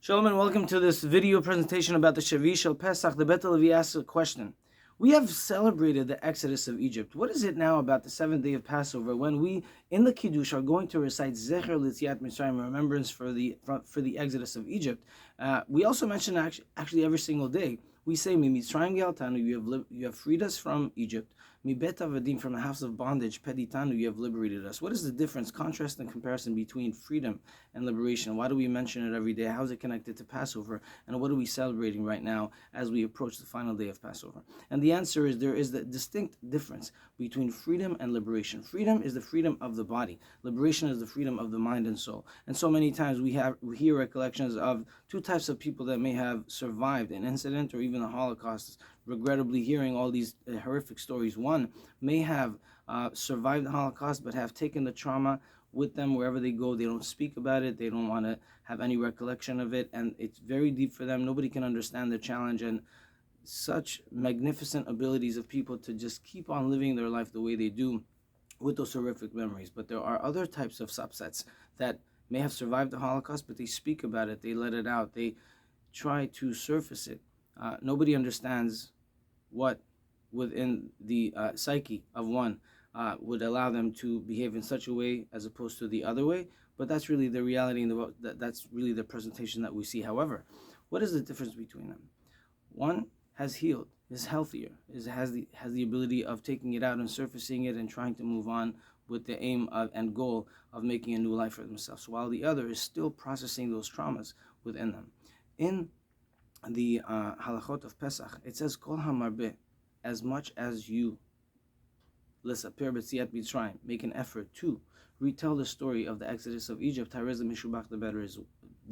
Shalom and welcome to this video presentation about the Shavi Shel Pesach. The Bet Levi asks a question. We have celebrated the Exodus of Egypt. What is it now about the seventh day of Passover when we, in the Kiddush, are going to recite Zecher L'Tziat Mitzrayim, remembrance for the Exodus of Egypt? We also mention actually every single day, we say, Mi Mitzrayim Ge'altanu, you have freed us from Egypt. Mi Bet Avadim, from the house of bondage, Peditanu, you have liberated us. What is the difference, contrast and comparison between freedom and liberation? Why do we mention it every day? How is it connected to Passover? And what are we celebrating right now as we approach the final day of Passover? And the answer is there is the distinct difference between freedom and liberation. Freedom is the freedom of the body. Liberation is the freedom of the mind and soul. And so many times we hear recollections of two types of people that may have survived an incident or even the Holocaust. Regrettably hearing all these horrific stories. One may have survived the Holocaust but have taken the trauma with them wherever they go. They don't speak about it. They don't want to have any recollection of it. And it's very deep for them. Nobody can understand their challenge. And such magnificent abilities of people to just keep on living their life the way they do with those horrific memories. But there are other types of subsets that may have survived the Holocaust, but they speak about it. They let it out. They try to surface it. Nobody understands what within the psyche of one would allow them to behave in such a way as opposed to the other way, but that's really the reality and that's really the presentation that we see. However, what is the difference between them? One has healed, is healthier, has the ability of taking it out and surfacing it and trying to move on with the aim of and goal of making a new life for themselves, while the other is still processing those traumas within them. In the halachot of Pesach, it says, Kol hamarbeh, as much as you l'saper b'tziat Mitzrayim, make an effort to retell the story of the Exodus of Egypt, the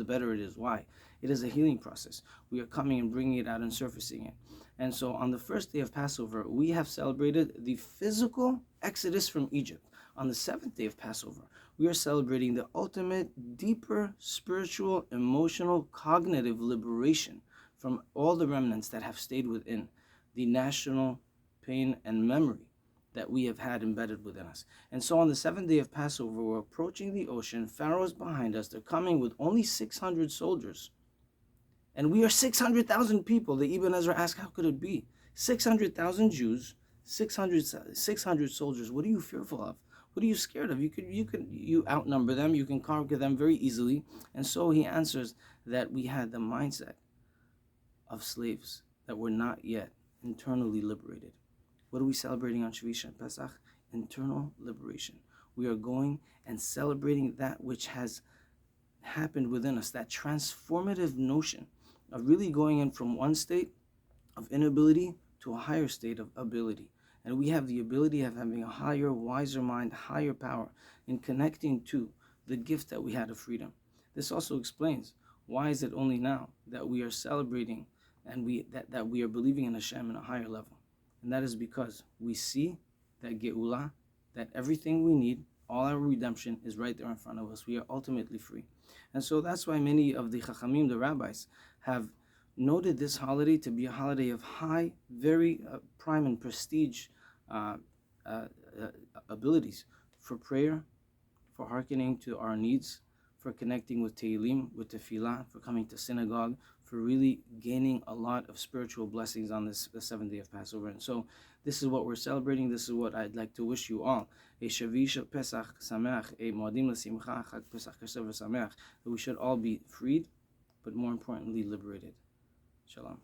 better it is. Why? It is a healing process. We are coming and bringing it out and surfacing it. And so on the first day of Passover, we have celebrated the physical Exodus from Egypt. On the seventh day of Passover, we are celebrating the ultimate, deeper, spiritual, emotional, cognitive liberation from all the remnants that have stayed within the national pain and memory that we have had embedded within us. And so on the seventh day of Passover, we're approaching the ocean. Pharaoh is behind us. They're coming with only 600 soldiers. And we are 600,000 people. The Ibn Ezra asked, how could it be? 600,000 Jews, 600 soldiers. What are you fearful of? What are you scared of? You outnumber them. You can conquer them very easily. And so he answers that we had the mindset of slaves that were not yet internally liberated. What are we celebrating on Shavi Shel Pesach? Internal liberation. We are going and celebrating that which has happened within us, that transformative notion of really going in from one state of inability to a higher state of ability. And we have the ability of having a higher, wiser mind, higher power in connecting to the gift that we had of freedom. This also explains why is it only now that we are celebrating and that we are believing in Hashem in a higher level. And that is because we see that Geula, that everything we need, all our redemption is right there in front of us. We are ultimately free. And so that's why many of the Chachamim, the rabbis, have noted this holiday to be a holiday of high, very prime and prestige abilities for prayer, for hearkening to our needs, for connecting with Tehillim, with Tefillah, for coming to synagogue, for really gaining a lot of spiritual blessings on the seventh day of Passover. And so this is what we're celebrating. This is what I'd like to wish you all. A Shavi Shel Pesach Sameach, a Moadim L'Simcha, Chag Pesach Kasher V'Sameach, that we should all be freed, but more importantly, liberated. Shalom.